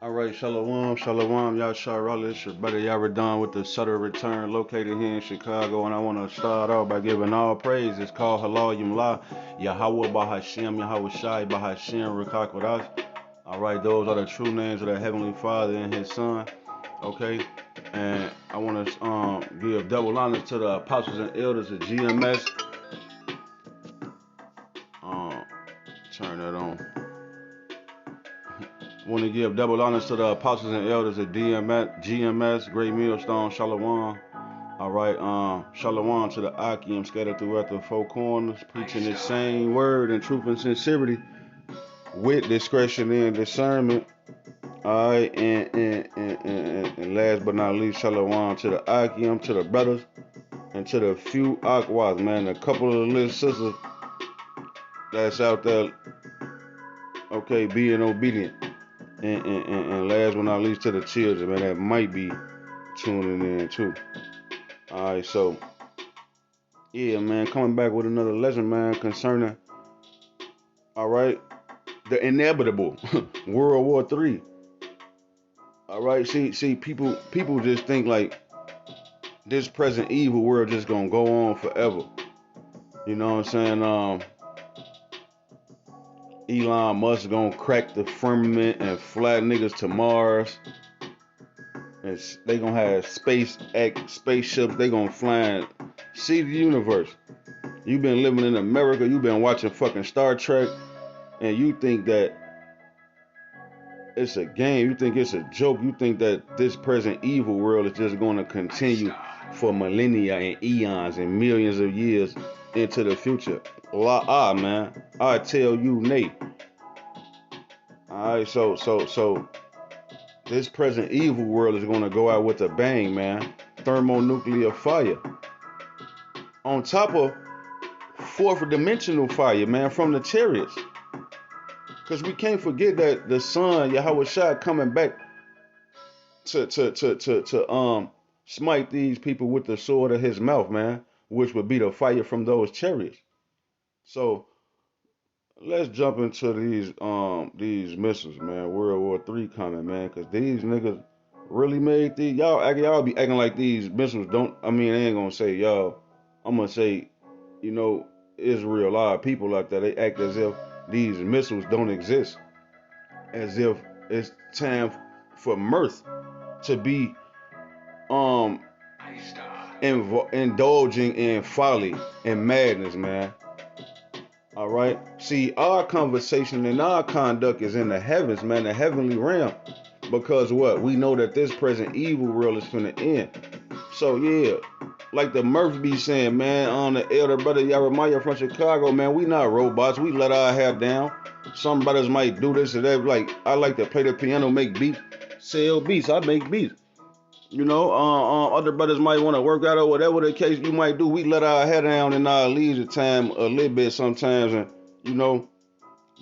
All right, shalom, y'all Sharala. It's your brother Yaradon with the Sutter Return, located here in Chicago. And I want to start off by giving all praise. It's called Halal Yumla, Yahweh Bahashem, Yahweh Shai Bahashem, Rakakwadash. All right, those are the true names of the Heavenly Father and His Son. Okay, and I want to give double honors to the apostles and elders of GMS. Um, Turn that on. Want to give double honors to the apostles and elders of GMS, Great Millstone, Shalom. All right, Shalom to the Akim scattered throughout the four corners, preaching the same word in truth and sincerity, with discretion and discernment. All right, and last but not least, Shalom to the Akim, to the brothers, and to the few Aquas, man, a couple of little sisters that's out there, okay, being obedient. And last but not least to the children, man, that might be tuning in too. Alright, so yeah, man, coming back with another lesson, man, concerning, alright, the inevitable World War III. Alright, see, people just think like this present evil world just gonna go on forever. You know what I'm saying? Elon Musk gonna crack the firmament and fly niggas to Mars. And they gonna have spaceships. They gonna fly and see the universe. You been living in America. You been watching fucking Star Trek, and you think that it's a game. You think it's a joke. You think that this present evil world is just gonna continue for millennia and eons and millions of years into the future. Man. I tell you, Nate. All right, so this present evil world is gonna go out with a bang, man. Thermonuclear fire. On top of fourth dimensional fire, man, from the chariots. Because we can't forget that the son, Yahweh Shai, coming back to smite these people with the sword of his mouth, man, which would be the fire from those chariots. So let's jump into these missiles, man. World War III coming, man, because these niggas really made these. Y'all be acting like these missiles don't. I mean, I ain't gonna say y'all. I'm gonna say, you know, Israel. A lot of people like that. They act as if these missiles don't exist, as if it's time for mirth to be um indulging in folly and madness, man. All right. See, our conversation and our conduct is in the heavens, man, the heavenly realm. Because what? We know that this present evil world is finna end. So yeah, like the Murph be saying, man, on the elder brother Jeremiah from Chicago, man, we not robots. We let our hair down. Some brothers might do this or that. Like I like to play the piano, make beats, sell beats. I make beats. You know, other brothers might want to work out or whatever the case you might do. We let our head down in our leisure time a little bit sometimes, and you know,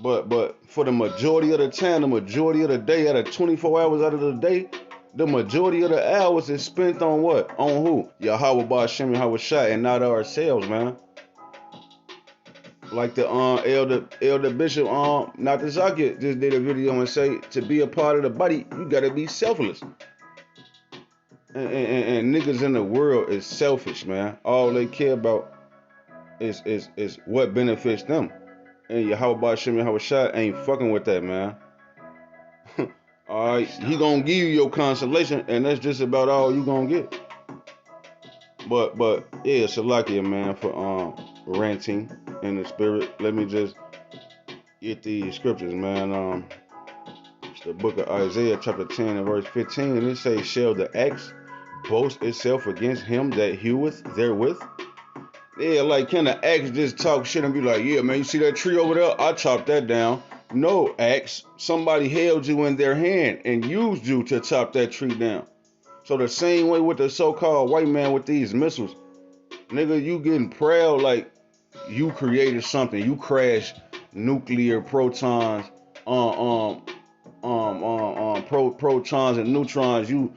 but for the majority of the time, the majority of the day, out of 24 hours out of the day, the majority of the hours is spent on what? On who? Yahweh Ba'Shem Yahweh Shai, and not ourselves, man. Like the elder bishop not the Zakiya just did a video and say to be a part of the body, you gotta be selfless. And niggas in the world is selfish, man. All they care about is what benefits them. And Yahweh Ba'Shem Yahweh Shai ain't fucking with that, man. Alright, he gonna give you your consolation, and that's just about all you gonna get. But yeah, Salakia, man, for ranting in the spirit. Let me just get these scriptures, man. It's the book of Isaiah, chapter 10 and verse 15, and it says, "Shall the axe boast itself against him that heweth therewith?" Yeah, like can the axe just talk shit and be like, yeah, man, you see that tree over there? I chopped that down. No, axe, somebody held you in their hand and used you to chop that tree down. So the same way with the so-called white man with these missiles, nigga, you getting proud like you created something. You crashed nuclear protons, protons and neutrons. You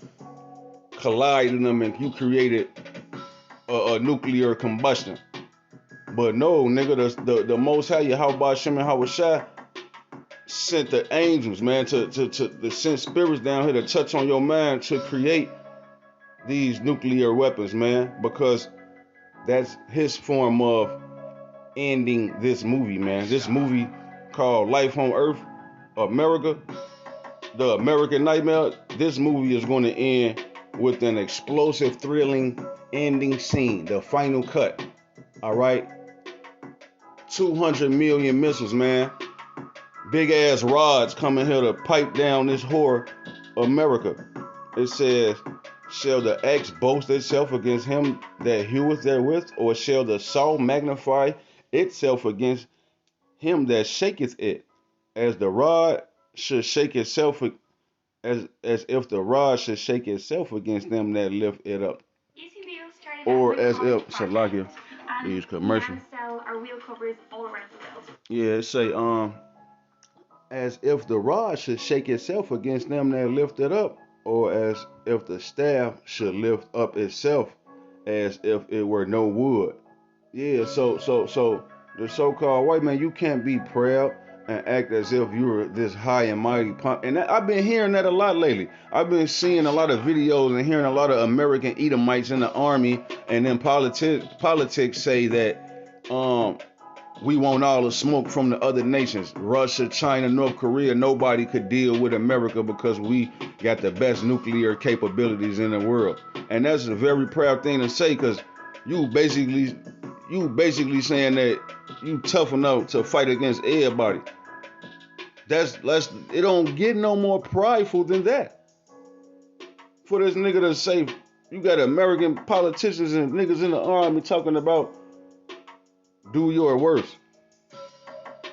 collided them and you created a nuclear combustion. But no, nigga, the Most High, Yahweh Shem and Hawashai, sent the angels, man, to send spirits down here to touch on your mind to create these nuclear weapons, man, because that's his form of ending this movie, man. This movie called Life on Earth, America, the American Nightmare. This movie is going to end with an explosive, thrilling ending scene, the final cut. All right, 200 million missiles, man. Big ass rods coming here to pipe down this whore, America. It says, shall the axe boast itself against him that heweth therewith, or shall the saw magnify itself against him that shaketh it? As the rod should shake itself, as if the rod should shake itself against them that lift it up. Or as if, Salakia, these commercials. Yeah, it say, as if the rod should shake itself against them that lift it up, or as if the staff should lift up itself, as if it were no wood. Yeah, so the so-called white man, you can't be proud and act as if you're this high and mighty. And I've been hearing that a lot lately. I've been seeing a lot of videos and hearing a lot of American Edomites in the army and then politics say that we want all the smoke from the other nations. Russia, China, North Korea, nobody could deal with America because we got the best nuclear capabilities in the world. And that's a very proud thing to say, because you basically saying that you tough enough to fight against everybody. It don't get no more prideful than that. For this nigga to say, you got American politicians and niggas in the army talking about do your worst.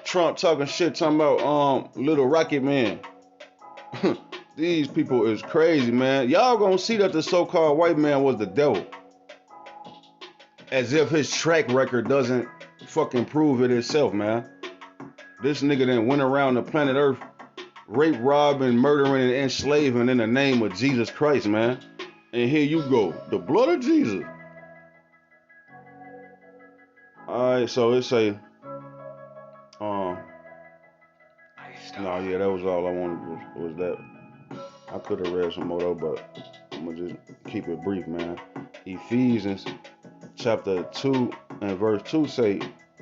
Trump talking shit, talking about little rocket man. These people is crazy, man. Y'all gonna see that the so-called white man was the devil. As if his track record doesn't fucking prove it itself, man. This nigga then went around the planet Earth, rape, robbing, murdering, and enslaving in the name of Jesus Christ, man. And here you go, the blood of Jesus. Alright, so it say, no, yeah, that was all I wanted was that. I could have read some more though, but I'm gonna just keep it brief, man. Ephesians chapter 2 and verse 2 say,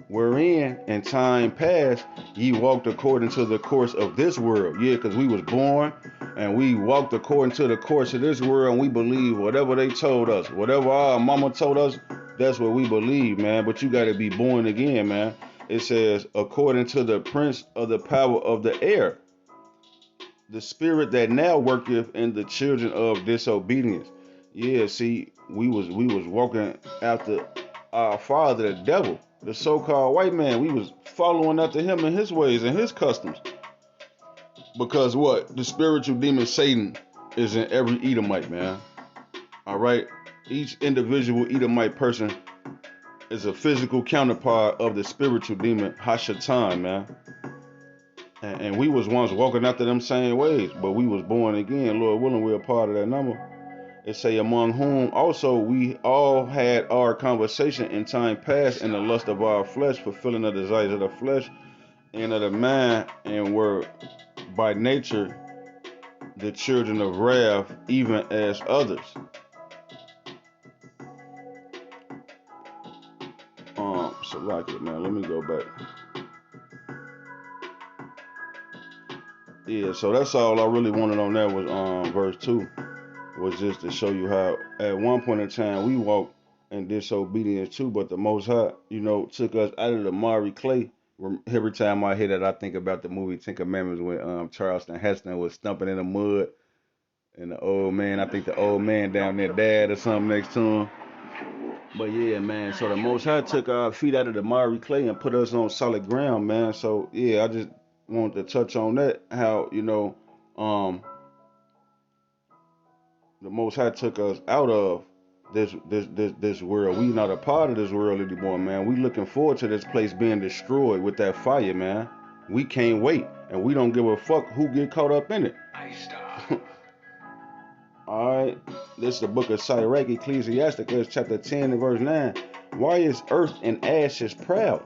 wherein in time past ye walked according to the course of this world. Yeah, because we was born and we walked according to the course of this world, and we believe whatever they told us, whatever our mama told us, that's what we believe, man. But you got to be born again, man. It says, according to the prince of the power of the air, the spirit that now worketh in the children of disobedience. Yeah, see, we was walking after our father, the devil, the so-called white man. We was following after him and his ways and his customs. Because what? The spiritual demon Satan is in every Edomite, man. All right? Each individual Edomite person is a physical counterpart of the spiritual demon Hashatan, man. And we was once walking after them same ways, but we was born again. Lord willing, we're a part of that number. It say, among whom also we all had our conversation in time past in the lust of our flesh, fulfilling the desires of the flesh and of the mind, and were by nature the children of wrath, even as others. So like it, man. Let me go back. Yeah, so that's all I really wanted on that was verse 2. Was just to show you how at one point in time we walked in disobedience too, but the Most High, took us out of the miry clay. Every time I hear that, I think about the movie Ten Commandments when Charleston Heston was stumping in the mud, and the old man, I think the old man down there died or something next to him. But yeah, man, so the Most High took our feet out of the miry clay and put us on solid ground, man. So yeah, I just wanted to touch on that, how, the Most High took us out of this world. We not a part of this world anymore, man. We looking forward to this place being destroyed with that fire, man. We can't wait, and we don't give a fuck who get caught up in it. All right, this is the book of Sirach, Ecclesiasticus, chapter 10 and verse 9. Why is earth and ashes proud?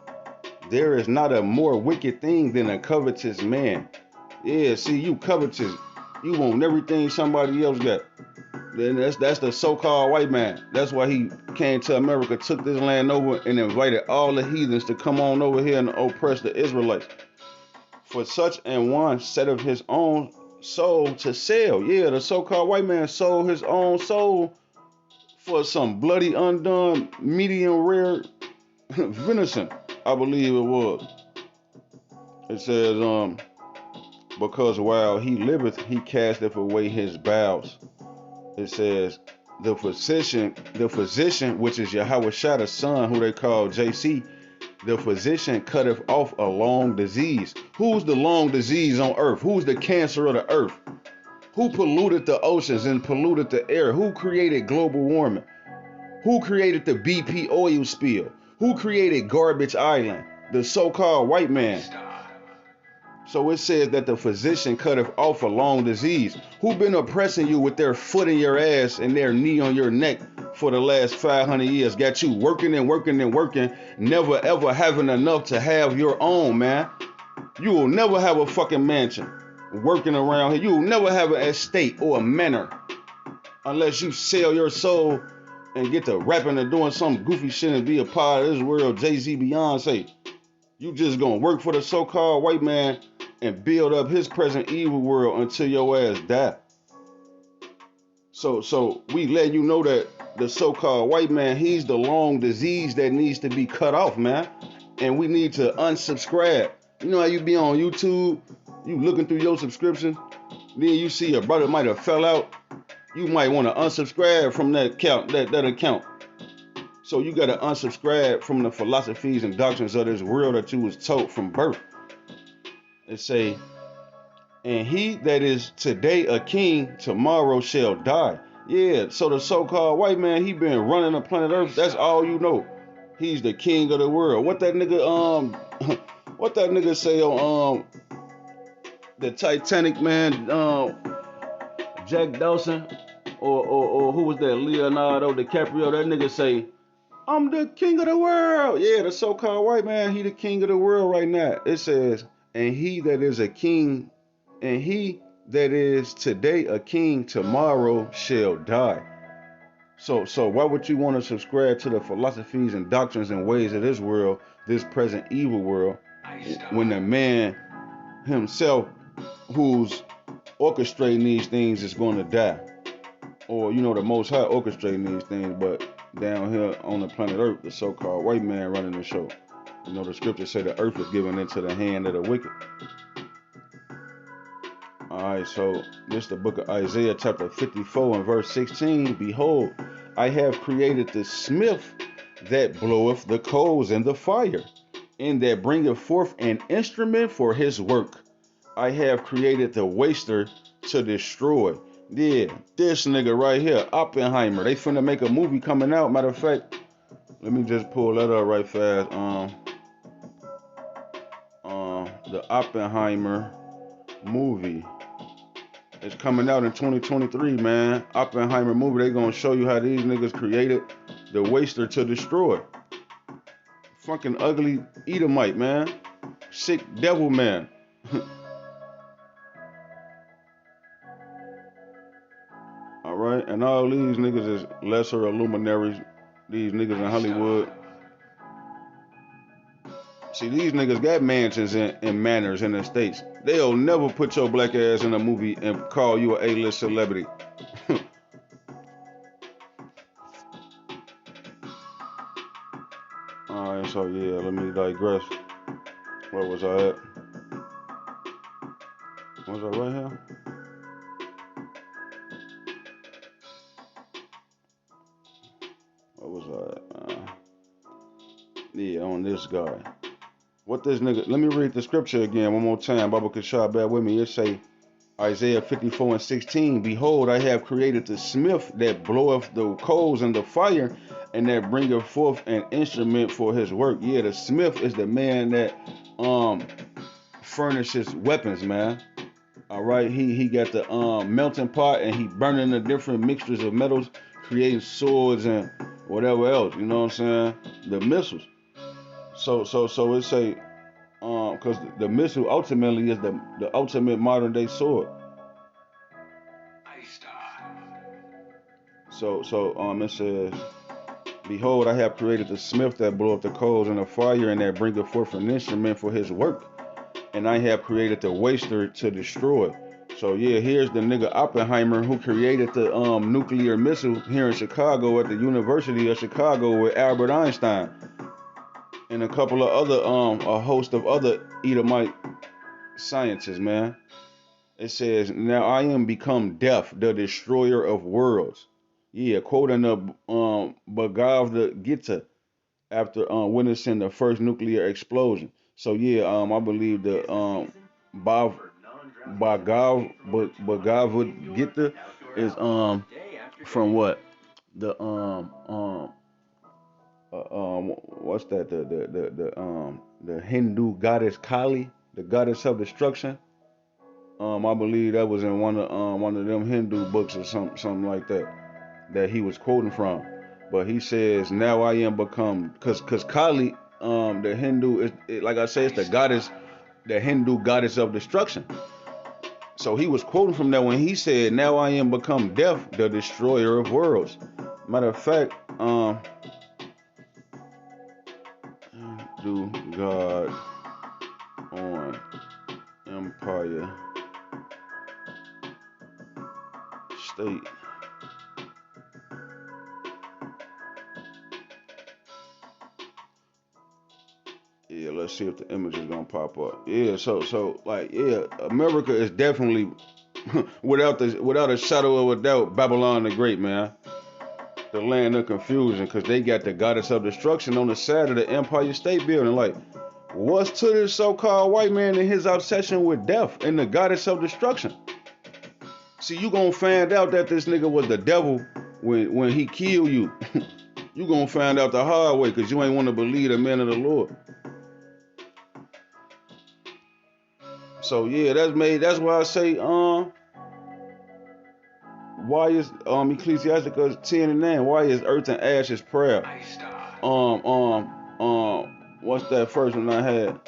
There is not a more wicked thing than a covetous man. Yeah, see, you covetous. You want everything somebody else got. Then that's the so-called white man. That's why he came to America, took this land over, and invited all the heathens to come on over here and oppress the Israelites. For such an one set of his own soul to sell. Yeah, the so-called white man sold his own soul for some bloody, undone, medium rare venison, I believe it was. It says, because while he liveth, he casteth away his bowels. It says, the physician, which is Yahweh Shai, the son, who they call JC, the physician cutteth off a long disease. Who's the long disease on earth? Who's the cancer of the earth? Who polluted the oceans and polluted the air? Who created global warming? Who created the BP oil spill? Who created Garbage Island? The so-called white man. So it says that the physician cutteth off a long disease. Who been oppressing you with their foot in your ass and their knee on your neck for the last 500 years? Got you working and working and working, never ever having enough to have your own, man. You will never have a fucking mansion working around here. You will never have an estate or a manor unless you sell your soul and get to rapping and doing some goofy shit and be a part of this world, Jay-Z, Beyonce. You just gonna work for the so-called white man and build up his present evil world until your ass die. So we let you know that the so-called white man, he's the long disease that needs to be cut off, man. And we need to unsubscribe. You know how you be on YouTube, you looking through your subscription, then you see your brother might have fell out. You might want to unsubscribe from that account, that account. So you got to unsubscribe from the philosophies and doctrines of this world that you was taught from birth. It say, and he that is today a king, tomorrow shall die. Yeah, so the so-called white man, he been running the planet Earth. That's all you know. He's the king of the world. What that nigga what that nigga say on the Titanic, man, Jack Dawson, or who was that, Leonardo DiCaprio? That nigga say, I'm the king of the world. Yeah, the so-called white man, he the king of the world right now. It says, and he that is a king, and he that is today a king, tomorrow shall die. So why would you want to subscribe to the philosophies and doctrines and ways of this world, this present evil world, when the man himself who's orchestrating these things is going to die? Or, you know, the Most High orchestrating these things, but down here on the planet Earth, the so-called white man running the show. You know, the scriptures say the earth is given into the hand of the wicked. Alright, so this is the book of Isaiah chapter 54 and verse 16. Behold, I have created the smith that bloweth the coals in the fire, and that bringeth forth an instrument for his work. I have created the waster to destroy. Yeah, this nigga right here, Oppenheimer. They finna make a movie coming out. Matter of fact, let me just pull that up right fast. The Oppenheimer movie. It's coming out in 2023, man. Oppenheimer movie. They gonna show you how these niggas created the waster to destroy. Fucking ugly Edomite, man. Sick devil, man. Alright, and all these niggas is lesser luminaries. These niggas in Hollywood. See, these niggas got mansions and manors in the States. They'll never put your black ass in a movie and call you an A-list celebrity. Alright, so yeah, let me digress. Where was I at? Was I right here? Where was I at? Yeah, on this guy. What this nigga, let me read the scripture again one more time. Baba Kashab, bear with me. It say, Isaiah 54 and 16, behold, I have created the smith that bloweth the coals in the fire, and that bringeth forth an instrument for his work. Yeah, the smith is the man that furnishes weapons, man. All right, he got the melting pot, and he burning the different mixtures of metals, creating swords and whatever else. You know what I'm saying? The missiles. So it say because the missile ultimately is the ultimate modern day sword. So it says, behold, I have created the smith that blow up the coals in the fire and that bringeth forth an instrument for his work, and I have created the waster to destroy. So yeah, here's the nigga Oppenheimer who created the nuclear missile here in Chicago at the University of Chicago with Albert Einstein and a couple of other a host of other Edomite scientists, man. It says, now I am become death, the destroyer of worlds. Yeah, quoting the Bhagavad Gita after witnessing the first nuclear explosion. So yeah, I believe the Bhagavad Gita is from what the what's that the Hindu goddess Kali, the goddess of destruction. I believe that was in one of them Hindu books or something like that he was quoting from. But he says, now I am become, cause Kali, the Hindu like I say, it's the goddess, the Hindu goddess of destruction. So he was quoting from that when he said, now I am become death, the destroyer of worlds. Matter of fact, do God on Empire State. Yeah, let's see if the image is gonna pop up. Yeah, so like yeah, America is definitely without a shadow of a doubt Babylon the Great, man. The land of confusion, because they got the goddess of destruction on the side of the Empire State Building. Like, what's to this so-called white man and his obsession with death and the goddess of destruction? See, you gonna find out that this nigga was the devil when he killed you. You gonna find out the hard way, because you ain't want to believe the man of the Lord. So yeah, that's why I say why is Ecclesiasticus 10 and 9, why is earth and ashes prayer? What's that first one I had?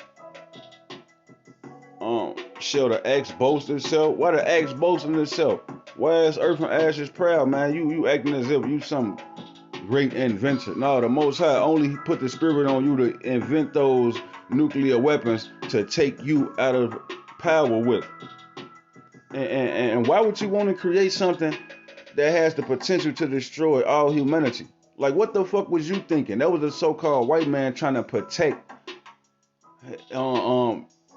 Shall the axe boast itself? Why the axe boasting itself? Why is earth and ashes proud, man? You acting as if you some great inventor. No, the Most High only put the spirit on you to invent those nuclear weapons to take you out of power with. And why would you want to create something that has the potential to destroy all humanity? Like, what the fuck was you thinking? That was a so-called white man trying to protect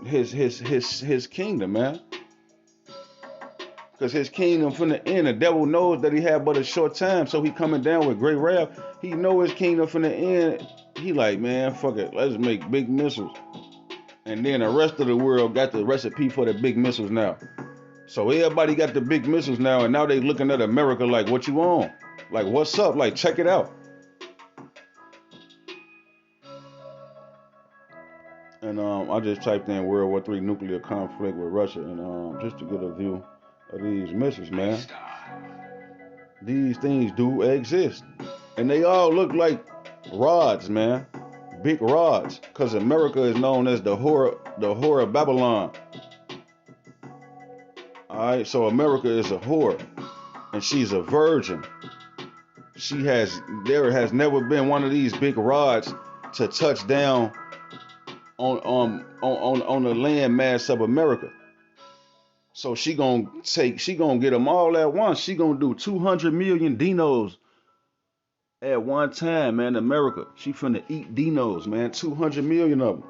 his kingdom, man. Because his kingdom from the end, the devil knows that he had but a short time, so he coming down with great wrath. He know his kingdom from the end. He like, man, fuck it, let's make big missiles. And then the rest of the world got the recipe for the big missiles now. So everybody got the big missiles now, and now they looking at America like, what you on? Like, what's up? Like, check it out. And I just typed in World War III nuclear conflict with Russia, and just to get a view of these missiles, man. These things do exist, and they all look like rods, man. Big rods, because America is known as the whore of Babylon. Alright, so America is a whore, and she's a virgin. There has never been one of these big rods to touch down on the land mass of America. So she gonna get them all at once. She gonna do 200 million dinos at one time, man. America, she finna eat dinos, man. 200 million of them.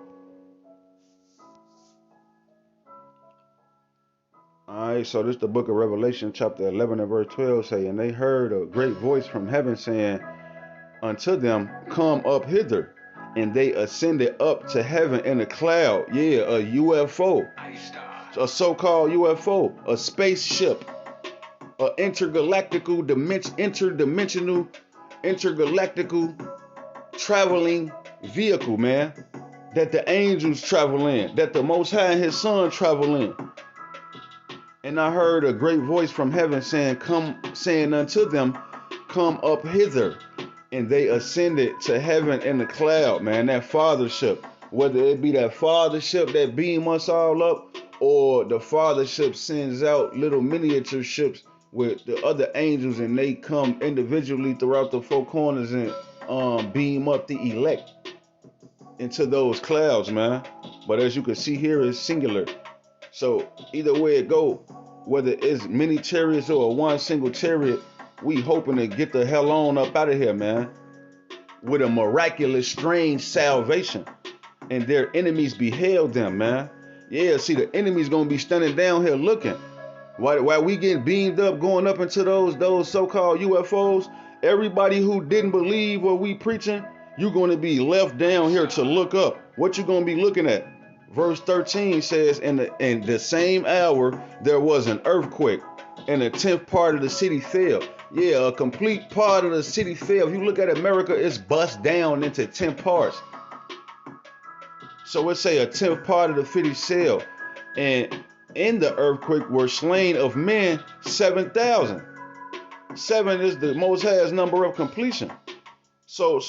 Alright, so this is the book of Revelation, chapter 11 and verse 12, saying, and they heard a great voice from heaven saying unto them, come up hither. And they ascended up to heaven in a cloud. Yeah, a UFO. A so-called UFO. A spaceship. A intergalactical traveling vehicle, man. That the angels travel in. That the Most High and his son travel in. And I heard a great voice from heaven saying unto them, come up hither. And they ascended to heaven in the cloud, man. That fathership. Whether it be that fathership that beam us all up, or the fathership sends out little miniature ships with the other angels, and they come individually throughout the four corners and beam up the elect into those clouds, man. But as you can see here, it's singular. So either way it go, whether it's many chariots or one single chariot, we hoping to get the hell on up out of here, man, with a miraculous, strange salvation. And their enemies beheld them, man. Yeah, see, the enemy's gonna be standing down here looking. While we get beamed up, going up into those so-called UFOs, everybody who didn't believe what we preaching, you're gonna be left down here to look up. What you gonna be looking at? Verse 13 says, in the same hour there was an earthquake, and a tenth part of the city fell. Yeah, a complete part of the city fell. If you look at America, it's bust down into 10 parts. So let's say a tenth part of the city fell, and in the earthquake were slain of men 7,000. 7 is the Most High's number of completion. So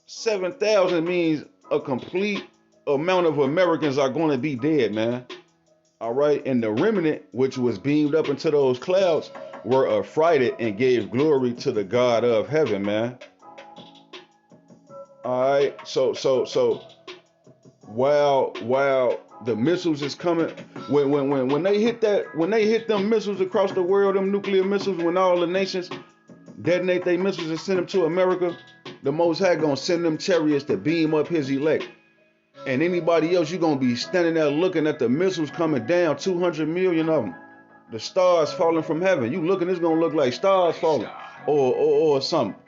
7,000 means a complete amount of Americans are going to be dead, man. All right, and the remnant, which was beamed up into those clouds, were affrighted and gave glory to the God of heaven, man. All right, so while the missiles is coming, when they hit them missiles across the world, them nuclear missiles, when all the nations detonate their missiles and send them to America, the Most High gonna send them chariots to beam up his elect. And anybody else, you're going to be standing there looking at the missiles coming down, 200 million of them. The stars falling from heaven. You looking, it's going to look like stars falling or something.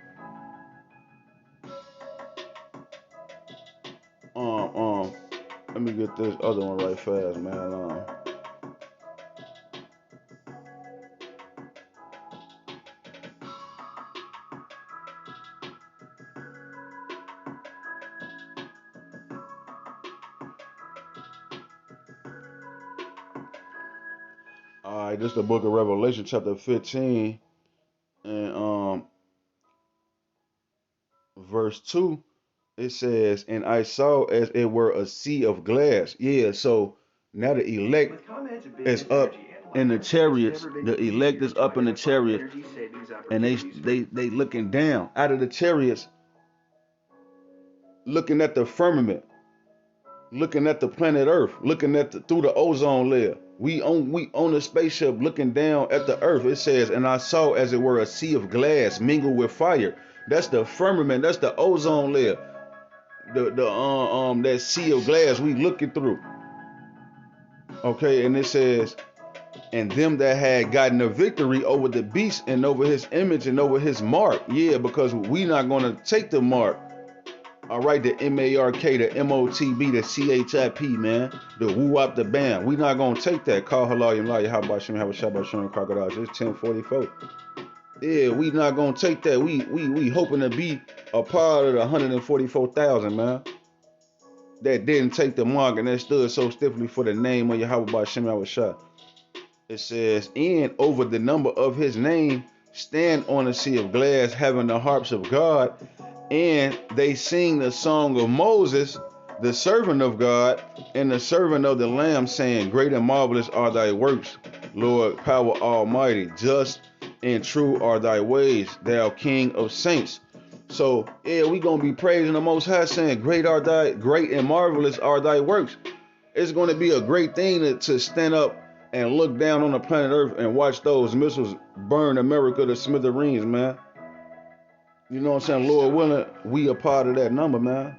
Let me get this other one right fast, man. All right, this is the book of Revelation, chapter 15, and verse 2. It says, and I saw as it were a sea of glass. Yeah, so now the elect is up in the chariots. The elect is up in the chariot, and they looking down out of the chariots, looking at the firmament, looking at the planet Earth, looking at through the ozone layer. We on a spaceship looking down at the earth. It says, and I saw as it were a sea of glass mingled with fire. That's the firmament. That's the ozone layer. That sea of glass we looking through. Okay, and it says, and them that had gotten a victory over the beast and over his image and over his mark. Yeah, because we not gonna take the mark. All right, the M-A-R-K, the M-O-T-B, the C-H-I-P, man, the woo-wop, the bam. We not gonna take that. Call halayim laya, how about Shem, how about Shem, crocodiles. It's 10:44. Yeah, we not gonna take that. We hoping to be a part of the 144,000, man, that didn't take the mark and that stood so stiffly for the name of Yahweh B'Shem Yahushua. It says, and over the number of his name stand on a sea of glass, having the harps of God, and they sing the song of Moses, the servant of God, and the servant of the Lamb, saying, great and marvelous are thy works, Lord, power almighty. Just and true are thy ways, thou King of saints. So yeah, we gonna be praising the Most High, saying, great and marvelous are thy works. It's gonna be a great thing to stand up and look down on the planet Earth and watch those missiles burn America to smithereens, man. You know what I'm saying? Lord willing, we a part of that number, man.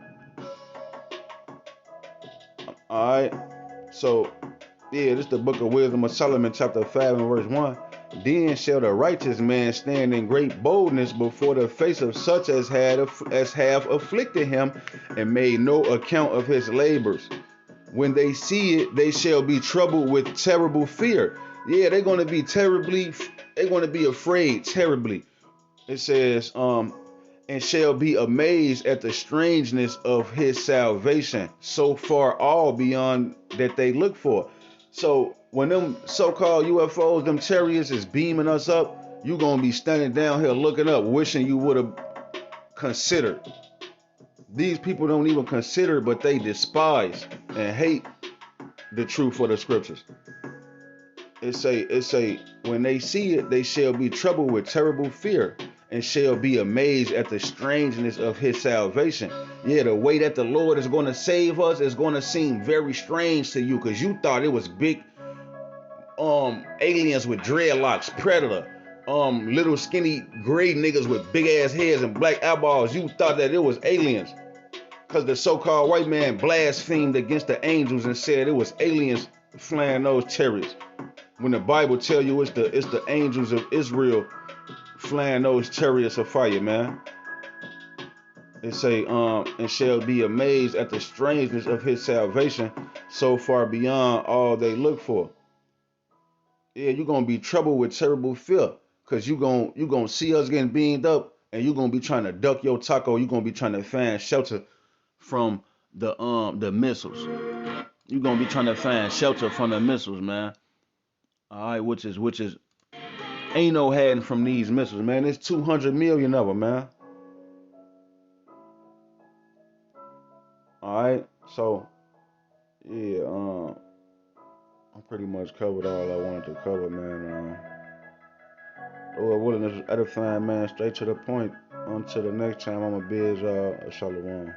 All right. So, yeah, this is the book of Wisdom of Solomon, chapter 5 and verse 1. Then shall the righteous man stand in great boldness before the face of such as have afflicted him and made no account of his labors. When they see it, they shall be troubled with terrible fear. Yeah, they're going to be afraid terribly. It says, and shall be amazed at the strangeness of his salvation, so far all beyond that they look for. So when them so-called UFOs, them chariots is beaming us up, you gonna be standing down here looking up, wishing you would have considered These people don't even consider, but they despise and hate the truth of the scriptures. It say, when they see it, they shall be troubled with terrible fear, and shall be amazed at the strangeness of his salvation. Yeah, the way that the Lord is going to save us is going to seem very strange to you, because you thought it was big aliens with dreadlocks, predator, little skinny gray niggas with big ass heads and black eyeballs. You thought that it was aliens, because the so-called white man blasphemed against the angels and said it was aliens flying those chariots. When the Bible tell you it's the angels of Israel flying those chariots of fire, man. It say, and shall be amazed at the strangeness of his salvation, so far beyond all they look for. Yeah, you're gonna be troubled with terrible fear, cause you gonna see us getting beamed up, and you're gonna be trying to duck your taco. You're gonna be trying to find shelter from the missiles. You're gonna be trying to find shelter from the missiles, man. All right, which is ain't no hiding from these missiles, man. It's 200 million of them, man. All right, so yeah, I pretty much covered all I wanted to cover, man. Lord willing, this is edifying, man. Straight to the point. Until the next time, I'ma bid y'all a shalom.